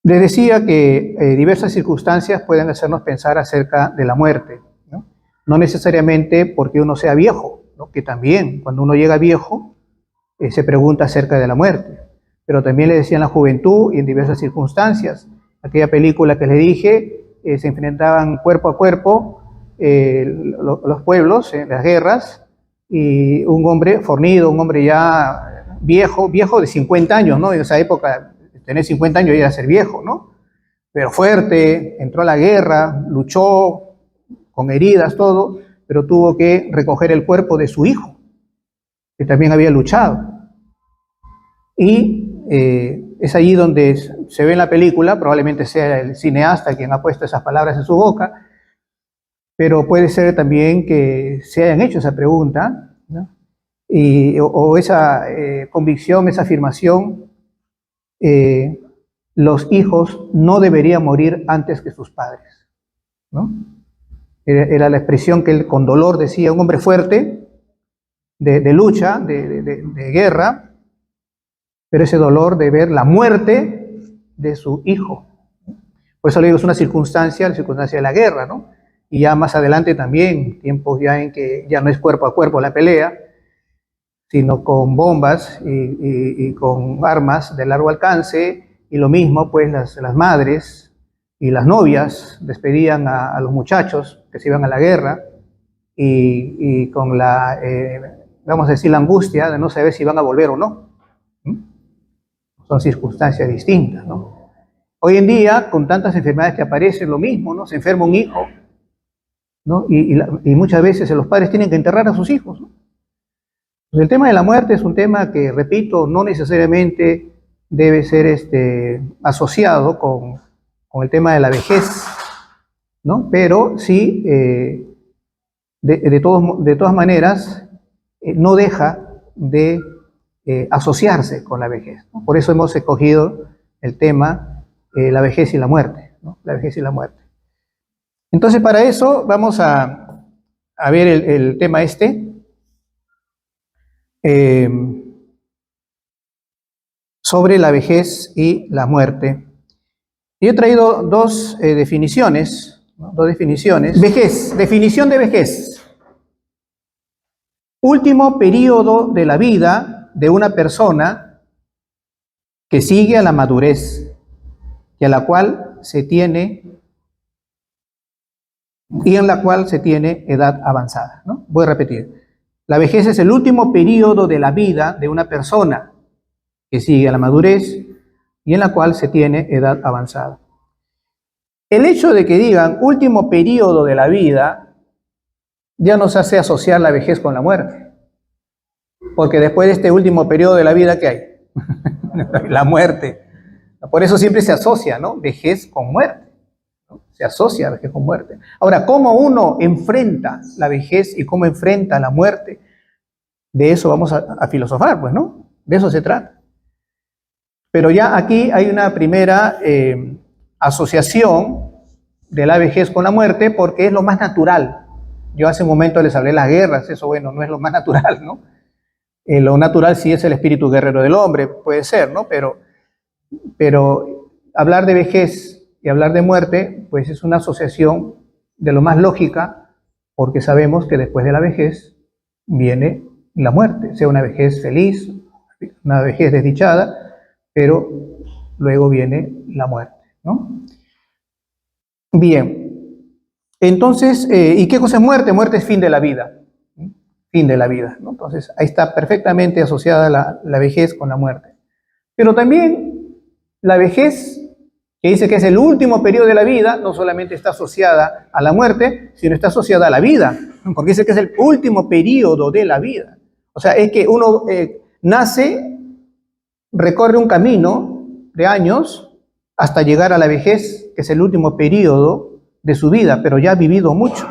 Les decía que diversas circunstancias pueden hacernos pensar acerca de la muerte, ¿no? No necesariamente porque uno sea viejo, ¿no? Que también cuando uno llega viejo se pregunta acerca de la muerte, pero también le decía en la juventud y en diversas circunstancias. Aquella película que les dije, se enfrentaban cuerpo a cuerpo los pueblos en las guerras, y un hombre fornido, un hombre ya viejo de 50 años, ¿no? En esa época tener 50 años era ser viejo, ¿no? Pero fuerte, entró a la guerra, luchó con heridas, todo, pero tuvo que recoger el cuerpo de su hijo, que también había luchado. Y es allí donde se ve en la película, probablemente sea el cineasta quien ha puesto esas palabras en su boca, pero puede ser también que se hayan hecho esa pregunta, ¿no? O esa convicción, esa afirmación, los hijos no deberían morir antes que sus padres, ¿no? Era la expresión que él con dolor decía, un hombre fuerte, de lucha, de guerra, pero ese dolor de ver la muerte de su hijo. Por eso le digo, es una circunstancia, la circunstancia de la guerra, ¿no? Y ya más adelante también, tiempos ya en que ya no es cuerpo a cuerpo la pelea, sino con bombas y con armas de largo alcance, y lo mismo, pues las madres y las novias despedían a los muchachos que se iban a la guerra, y con la, vamos a decir, la angustia de no saber si van a volver o no. Son circunstancias distintas, ¿no? Hoy en día, con tantas enfermedades que aparecen, lo mismo, ¿no? Se enferma un hijo, ¿no? Y muchas veces los padres tienen que enterrar a sus hijos, ¿no? Pues el tema de la muerte es un tema que, repito, no necesariamente debe ser asociado con el tema de la vejez, ¿no? Pero sí, de todas maneras, no deja de asociarse con la vejez, ¿no? Por eso hemos escogido el tema la vejez y la muerte, ¿no? La vejez y la muerte. Entonces, para eso vamos a ver el tema sobre la vejez y la muerte. Y he traído dos definiciones, ¿no? Dos definiciones. Vejez, definición de vejez. Último periodo de la vida de una persona que sigue a la madurez y en la cual se tiene edad avanzada, ¿no? Voy a repetir. La vejez es el último periodo de la vida de una persona que sigue a la madurez y en la cual se tiene edad avanzada. El hecho de que digan último periodo de la vida ya nos hace asociar la vejez con la muerte. Porque después de este último periodo de la vida, ¿qué hay? La muerte. Por eso siempre se asocia, ¿no? Vejez con muerte, ¿no? Se asocia vejez con muerte. Ahora, ¿cómo uno enfrenta la vejez y cómo enfrenta la muerte? De eso vamos a filosofar, pues, ¿no? De eso se trata. Pero ya aquí hay una primera asociación de la vejez con la muerte porque es lo más natural. Yo hace un momento les hablé de las guerras, eso, bueno, no es lo más natural, ¿no? Lo natural sí es el espíritu guerrero del hombre, puede ser, ¿no? Pero hablar de vejez y hablar de muerte, pues es una asociación de lo más lógica, porque sabemos que después de la vejez viene la muerte, sea una vejez feliz, una vejez desdichada, pero luego viene la muerte, ¿no? Bien, entonces, ¿y qué cosa es muerte? Muerte es fin de la vida, fin de la vida, ¿no? Entonces, ahí está perfectamente asociada la vejez con la muerte. Pero también la vejez, que dice que es el último periodo de la vida, no solamente está asociada a la muerte, sino está asociada a la vida, porque dice que es el último periodo de la vida. O sea, es que uno nace, recorre un camino de años hasta llegar a la vejez, que es el último periodo de su vida, pero ya ha vivido mucho.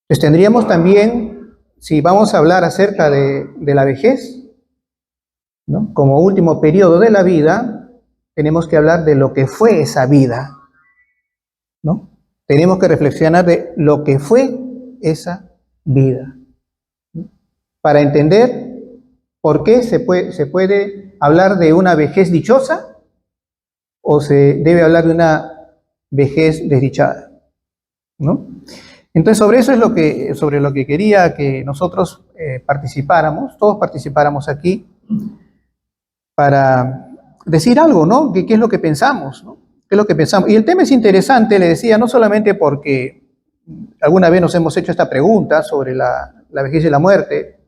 Entonces tendríamos también, si vamos a hablar acerca de la vejez, ¿no? Como último periodo de la vida, tenemos que hablar de lo que fue esa vida, ¿no? Tenemos que reflexionar de lo que fue esa vida, ¿no? Para entender por qué se puede hablar de una vejez dichosa o se debe hablar de una vejez desdichada, ¿no? Entonces, sobre eso es sobre lo que quería que nosotros participáramos, todos participáramos aquí, para decir algo, ¿no? ¿Qué es lo que pensamos, ¿no? ¿Qué es lo que pensamos? Y el tema es interesante, le decía, no solamente porque alguna vez nos hemos hecho esta pregunta sobre la vejez y la muerte,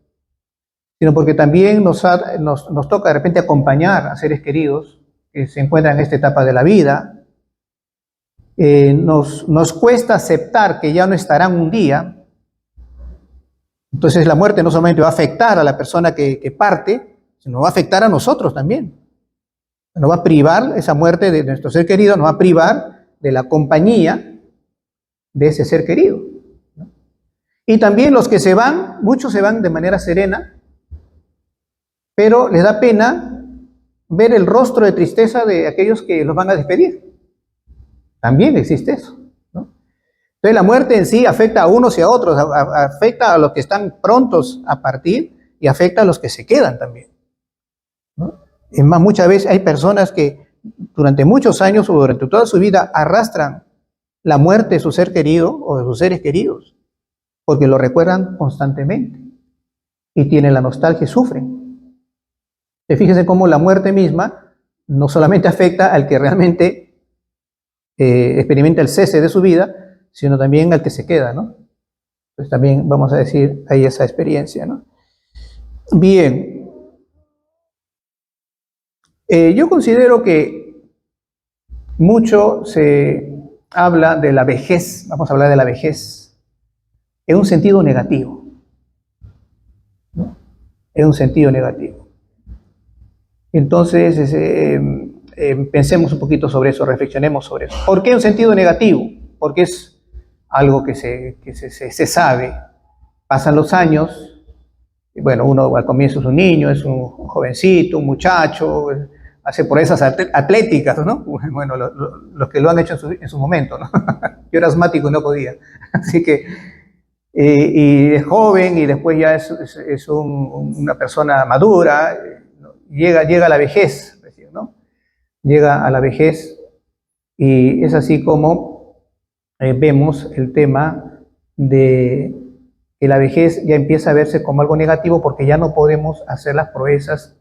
sino porque también nos toca de repente acompañar a seres queridos que se encuentran en esta etapa de la vida. Nos cuesta aceptar que ya no estarán un día. Entonces la muerte no solamente va a afectar a la persona que parte, sino va a afectar a nosotros también. Nos va a privar, esa muerte de nuestro ser querido nos va a privar de la compañía de ese ser querido, ¿no? Y también los que se van, muchos se van de manera serena, pero les da pena ver el rostro de tristeza de aquellos que los van a despedir. También existe eso, ¿no? Entonces la muerte en sí afecta a unos y a otros, afecta a los que están prontos a partir y afecta a los que se quedan también, ¿no? Es más, muchas veces hay personas que durante muchos años o durante toda su vida arrastran la muerte de su ser querido o de sus seres queridos, porque lo recuerdan constantemente y tienen la nostalgia y sufren. Fíjense cómo la muerte misma no solamente afecta al que realmente experimenta el cese de su vida, sino también al que se queda, ¿no? Pues también vamos a decir, hay esa experiencia, ¿no? Bien. Yo considero que mucho se habla de la vejez, vamos a hablar de la vejez, en un sentido negativo, ¿no? En un sentido negativo. Entonces, pensemos un poquito sobre eso, reflexionemos sobre eso. ¿Por qué un sentido negativo? Porque es algo que se sabe. Pasan los años, y bueno, uno al comienzo es un niño, es un jovencito, un muchacho, hace proezas atléticas, ¿no? Bueno, los que lo han hecho en su momento, ¿no? Yo era asmático y no podía. Así que, y es joven y después ya es una persona madura, llega a la vejez, ¿no? Llega a la vejez y es así como vemos el tema de que la vejez ya empieza a verse como algo negativo porque ya no podemos hacer las proezas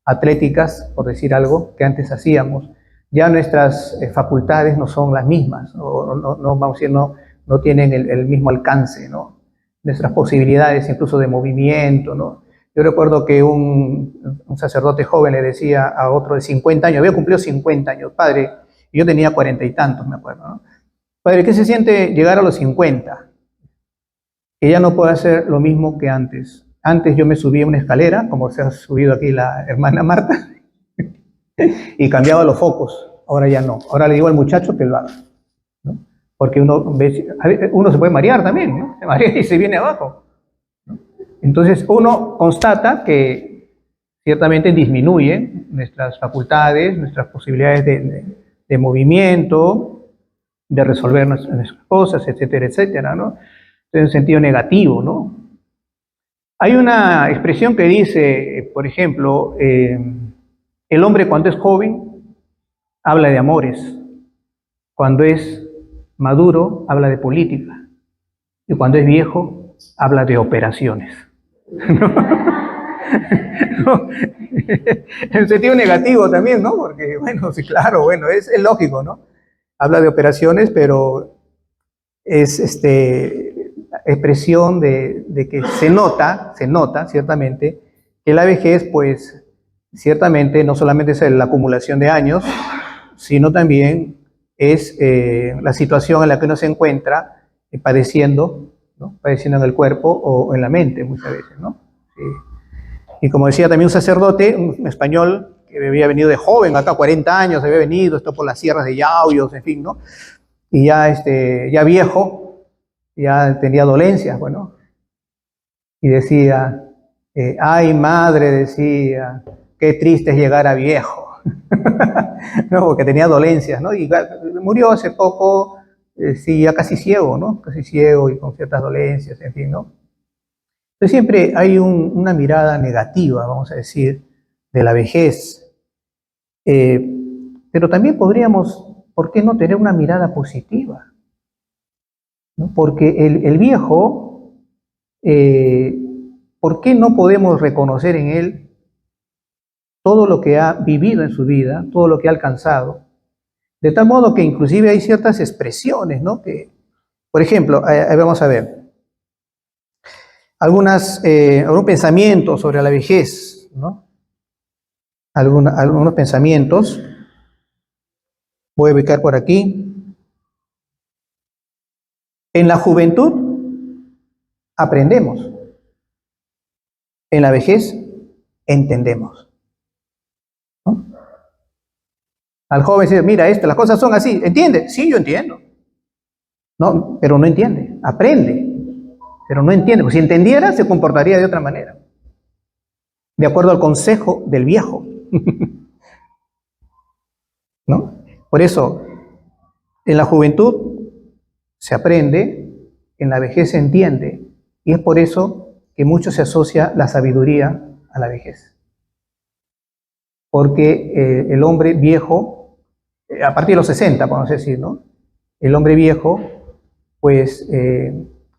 atléticas, por decir algo, que antes hacíamos. Ya nuestras facultades no son las mismas, no vamos a decir, no tienen el mismo alcance, ¿no? Nuestras posibilidades incluso de movimiento, ¿no? Yo recuerdo que un sacerdote joven le decía a otro de 50 años, había cumplido 50 años, padre, y yo tenía 40 y tantos, me acuerdo, ¿no? Padre, ¿qué se siente llegar a los 50? Que ya no puedo hacer lo mismo que antes. Antes yo me subía a una escalera, como se ha subido aquí la hermana Marta, y cambiaba los focos. Ahora ya no. Ahora le digo al muchacho que lo haga, ¿no? Porque uno se puede marear también, ¿no? Se marea y se viene abajo, ¿no? Entonces uno constata que ciertamente disminuyen nuestras facultades, nuestras posibilidades de movimiento, de resolver nuestras cosas, etcétera, etcétera, ¿no? En sentido negativo, ¿no? Hay una expresión que dice, por ejemplo, el hombre cuando es joven habla de amores, cuando es maduro habla de política y cuando es viejo habla de operaciones. ¿No? En sentido negativo también, ¿no? Porque, bueno, sí, claro, bueno, es lógico, ¿no? Habla de operaciones, pero es expresión de que se nota ciertamente que la vejez, pues, ciertamente no solamente es la acumulación de años, sino también es la situación en la que uno se encuentra padeciendo, ¿no? Padeciendo en el cuerpo o en la mente muchas veces, ¿no? Sí. Y como decía también un sacerdote, un español, que había venido de joven, acá 40 años, había venido, esto por las sierras de Yauyos, en fin, ¿no? Y ya viejo, ya tenía dolencias, bueno, y decía, ay madre, decía, qué triste es llegar a viejo, no, porque tenía dolencias, ¿no? Y murió hace poco, sí, ya casi ciego, ¿no? Casi ciego y con ciertas dolencias, en fin, ¿no? Entonces siempre hay una mirada negativa, vamos a decir, de la vejez. Pero también podríamos, ¿por qué no tener una mirada positiva? ¿No? Porque el viejo, ¿por qué no podemos reconocer en él todo lo que ha vivido en su vida, todo lo que ha alcanzado? De tal modo que inclusive hay ciertas expresiones, ¿no? Que, por ejemplo, vamos a ver, algún pensamiento sobre la vejez, ¿no? Algunos pensamientos, voy a ubicar por aquí. En la juventud aprendemos, en la vejez entendemos, ¿no? Al joven dice, mira, las cosas son así, ¿entiende? Sí, yo entiendo. No, pero no entiende, aprende, pero no entiende. Pues si entendiera, se comportaría de otra manera, de acuerdo al consejo del viejo, ¿no? Por eso, en la juventud se aprende, en la vejez se entiende, y es por eso que mucho se asocia la sabiduría a la vejez. Porque el hombre viejo, a partir de los 60, podemos decir, ¿no? El hombre viejo, pues,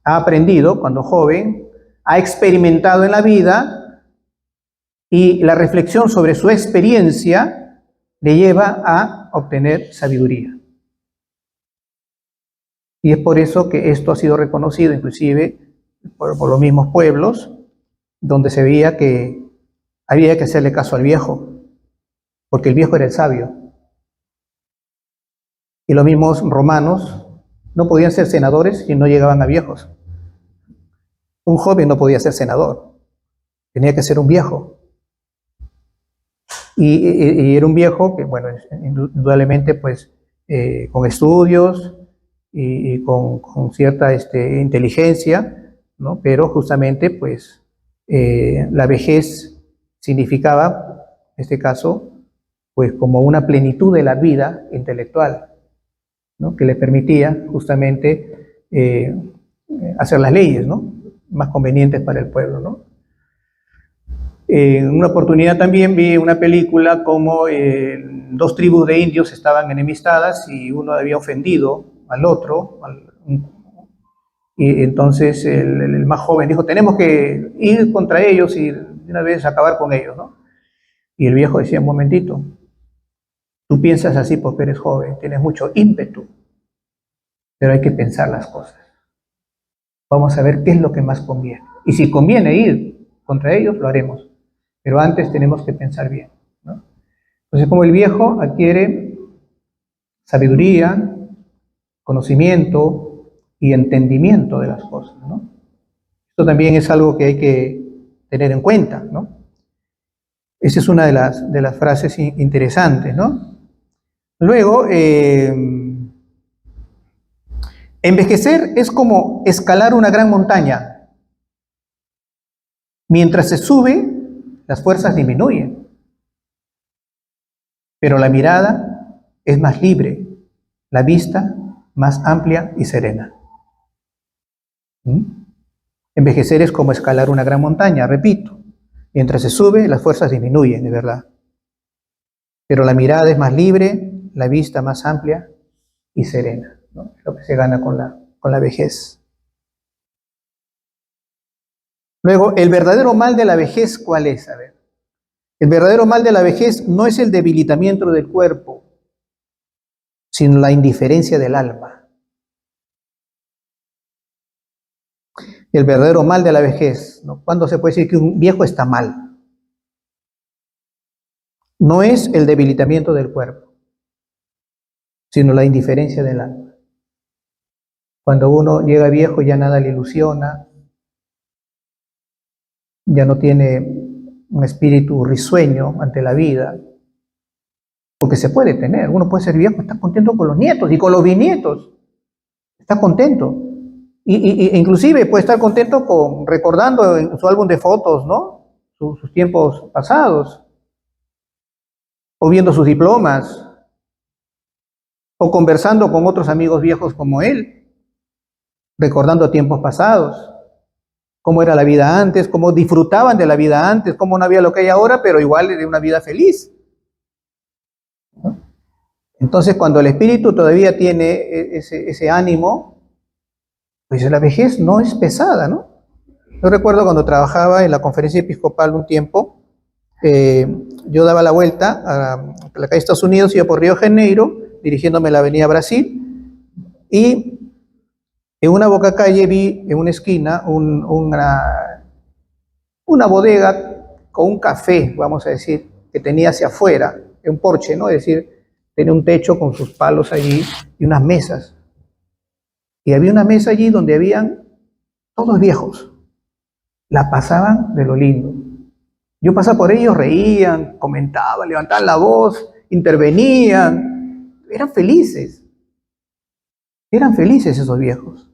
ha aprendido cuando joven, ha experimentado en la vida, y la reflexión sobre su experiencia le lleva a obtener sabiduría. Y es por eso que esto ha sido reconocido inclusive por los mismos pueblos, donde se veía que había que hacerle caso al viejo, porque el viejo era el sabio. Y los mismos romanos no podían ser senadores si no llegaban a viejos. Un joven no podía ser senador, tenía que ser un viejo. Y era un viejo que, bueno, indudablemente, pues, con estudios y con cierta inteligencia, ¿no? Pero justamente, pues, la vejez significaba, en este caso, pues, como una plenitud de la vida intelectual, ¿no? Que le permitía justamente hacer las leyes, ¿no? Más convenientes para el pueblo, ¿no? En una oportunidad también vi una película como dos tribus de indios estaban enemistadas y uno había ofendido al otro, y entonces el más joven dijo, tenemos que ir contra ellos y de una vez acabar con ellos, ¿no? Y el viejo decía, un momentito, tú piensas así porque eres joven, tienes mucho ímpetu, pero hay que pensar las cosas. Vamos a ver qué es lo que más conviene. Y si conviene ir contra ellos, lo haremos. Pero antes tenemos que pensar bien, ¿no? Entonces, como el viejo adquiere sabiduría, conocimiento y entendimiento de las cosas, ¿no? Esto también es algo que hay que tener en cuenta, ¿no? Esa es una de las frases interesantes, ¿no? Luego, envejecer es como escalar una gran montaña. Mientras se sube, las fuerzas disminuyen, pero la mirada es más libre, la vista más amplia y serena. Envejecer es como escalar una gran montaña, repito. Mientras se sube, las fuerzas disminuyen, de verdad. Pero la mirada es más libre, la vista más amplia y serena, ¿no? Es lo que se gana con la vejez. Luego, el verdadero mal de la vejez, ¿cuál es? A ver. El verdadero mal de la vejez no es el debilitamiento del cuerpo, sino la indiferencia del alma. El verdadero mal de la vejez, ¿no? ¿Cuándo se puede decir que un viejo está mal? No es el debilitamiento del cuerpo, sino la indiferencia del alma. Cuando uno llega viejo ya nada le ilusiona, ya no tiene un espíritu risueño ante la vida, porque se puede tener, uno puede ser viejo, está contento con los nietos y con los bisnietos, está contento, e inclusive puede estar contento recordando en su álbum de fotos, ¿no? Sus tiempos pasados, o viendo sus diplomas, o conversando con otros amigos viejos como él, recordando tiempos pasados, cómo era la vida antes, cómo disfrutaban de la vida antes, cómo no había lo que hay ahora, pero igual era una vida feliz, ¿no? Entonces, cuando el espíritu todavía tiene ese ánimo, pues la vejez no es pesada, ¿no? Yo recuerdo cuando trabajaba en la conferencia episcopal un tiempo, yo daba la vuelta a la calle Estados Unidos, iba por Río de Janeiro, dirigiéndome a la avenida Brasil, y en una boca calle vi en una esquina una bodega con un café, vamos a decir, que tenía hacia afuera, un porche, ¿no? Es decir, tenía un techo con sus palos allí y unas mesas. Y había una mesa allí donde habían todos viejos. La pasaban de lo lindo. Yo pasaba por ellos, reían, comentaban, levantaban la voz, intervenían. Eran felices. Eran felices esos viejos.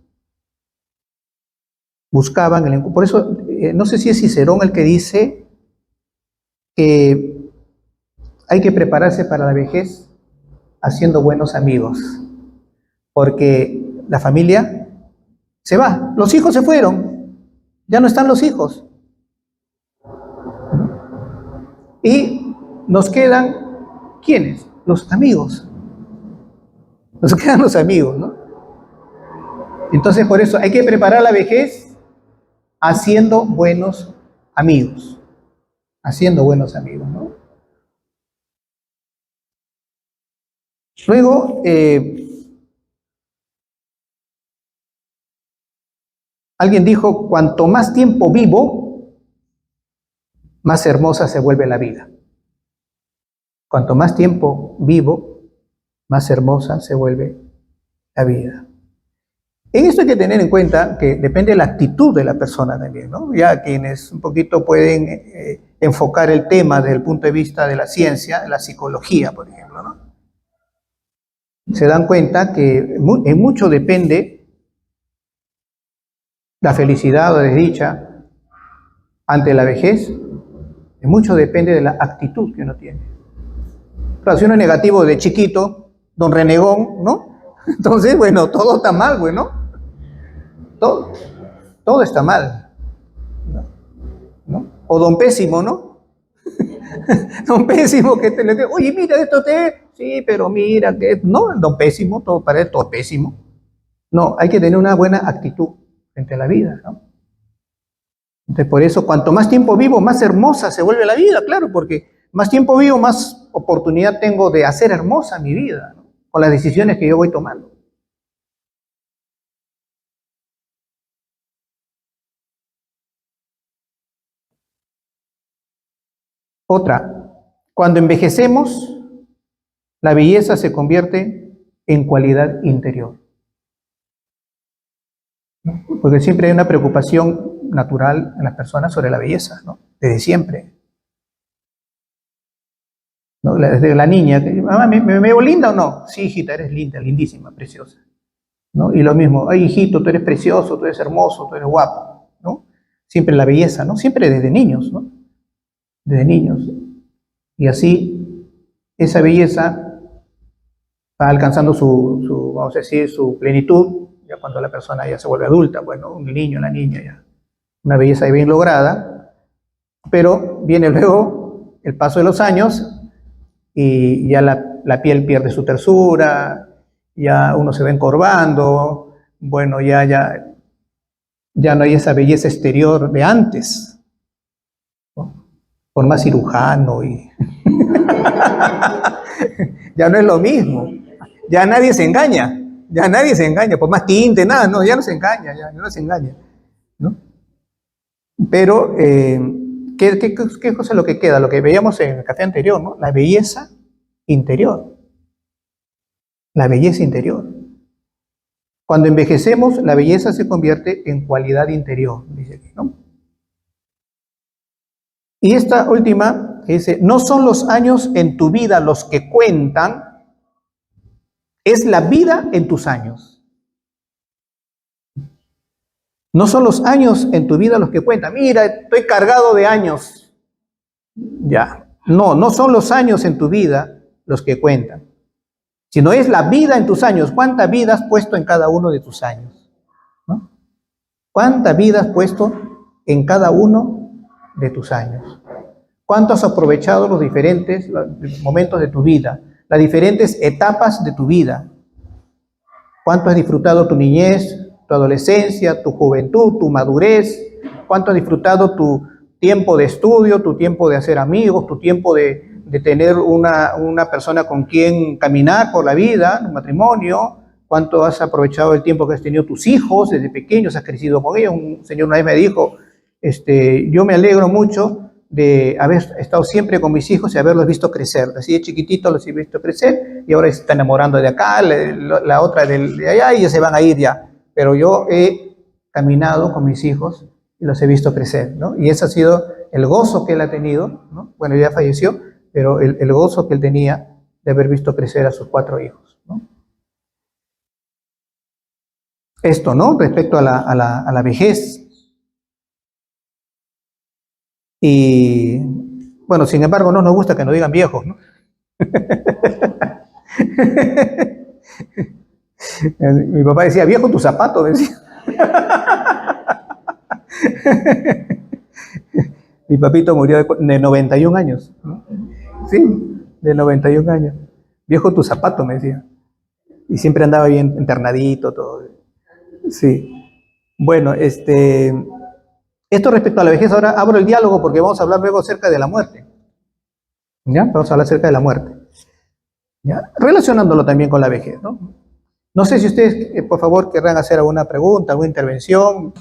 Buscaban, por eso, no sé si es Cicerón el que dice que hay que prepararse para la vejez haciendo buenos amigos, porque la familia se va, los hijos se fueron, ya no están los hijos, y nos quedan, ¿quiénes? Los amigos, nos quedan los amigos, ¿no? Entonces, por eso hay que preparar la vejez haciendo buenos amigos, ¿no? Luego, alguien dijo, cuanto más tiempo vivo, más hermosa se vuelve la vida. Cuanto más tiempo vivo, más hermosa se vuelve la vida. En esto hay que tener en cuenta que depende de la actitud de la persona también, ¿no? Ya quienes un poquito pueden enfocar el tema desde el punto de vista de la ciencia, de la psicología, por ejemplo, ¿no? Se dan cuenta que en mucho depende la felicidad o desdicha ante la vejez, en mucho depende de la actitud que uno tiene. Claro, si uno es negativo de chiquito, don renegón, ¿no? Entonces, bueno, todo está mal, bueno. Todo está mal, ¿no? O don pésimo, ¿no? Don pésimo que te le dice, oye, mira, esto sí, pero mira, que no, don pésimo, todo parece todo pésimo. No, hay que tener una buena actitud frente a la vida, ¿no? Entonces, por eso, cuanto más tiempo vivo, más hermosa se vuelve la vida, claro, porque más tiempo vivo, más oportunidad tengo de hacer hermosa mi vida, ¿no? Con las decisiones que yo voy tomando. Otra, cuando envejecemos, la belleza se convierte en cualidad interior. Porque siempre hay una preocupación natural en las personas sobre la belleza, ¿no? Desde siempre. ¿No? Desde la niña, mamá, ¿me veo linda o no? Sí, hijita, eres linda, lindísima, preciosa. ¿No? Y lo mismo, ay, hijito, tú eres precioso, tú eres hermoso, tú eres guapo, ¿no? Siempre la belleza, ¿no? Siempre desde niños, ¿no? Desde niños. Y así, esa belleza va alcanzando vamos a decir, su plenitud, ya cuando la persona ya se vuelve adulta, bueno, un niño, una niña, ya. Una belleza bien lograda, pero viene luego el paso de los años y ya la piel pierde su tersura, ya uno se va encorvando, bueno, ya no hay esa belleza exterior de antes, ¿no? Por más cirujano y ya no es lo mismo, ya nadie se engaña, por más tinte, nada, no, ya no se engaña, ¿no? Pero, ¿qué cosa es lo que queda? Lo que veíamos en el café anterior, ¿no? La belleza interior. La belleza interior. Cuando envejecemos, la belleza se convierte en cualidad interior, dice aquí, ¿no? Y esta última, que dice, no son los años en tu vida los que cuentan, es la vida en tus años. No son los años en tu vida los que cuentan. Mira, estoy cargado de años. Ya. No son los años en tu vida los que cuentan, sino es la vida en tus años. ¿Cuánta vida has puesto en cada uno de tus años? ¿No? ¿Cuánta vida has puesto en cada uno de tus años? ¿Cuánto has aprovechado los diferentes momentos de tu vida? las diferentes etapas de tu vida. ¿Cuánto has disfrutado tu niñez, tu adolescencia, tu juventud, tu madurez? ¿Cuánto has disfrutado tu tiempo de estudio, tu tiempo de hacer amigos, tu tiempo de tener una persona con quien caminar por la vida, un matrimonio? ¿Cuánto has aprovechado el tiempo que has tenido tus hijos desde pequeños, has crecido con ellos? Un señor una vez me dijo, yo me alegro mucho de haber estado siempre con mis hijos y haberlos visto crecer. Así de chiquititos los he visto crecer y ahora se están enamorando de acá, la otra de allá y ya se van a ir ya. Pero yo he caminado con mis hijos y los he visto crecer, ¿no? Y ese ha sido el gozo que él ha tenido, ¿no? Bueno, ya falleció, pero el gozo que él tenía de haber visto crecer a sus 4 hijos, ¿no? Esto, ¿no? Respecto a la vejez. Y, bueno, sin embargo, no nos gusta que nos digan viejos, ¿no? Mi papá decía, viejo tu zapato, decía. Mi papito murió de 91 años, ¿no? Sí, de 91 años. Viejo tu zapato, me decía. Y siempre andaba bien internadito, todo. Sí. Bueno, esto respecto a la vejez, ahora abro el diálogo porque vamos a hablar luego acerca de la muerte. ¿Ya? Vamos a hablar acerca de la muerte. ¿Ya? Relacionándolo también con la vejez, ¿no? No sé si ustedes, por favor, querrán hacer alguna pregunta, alguna intervención.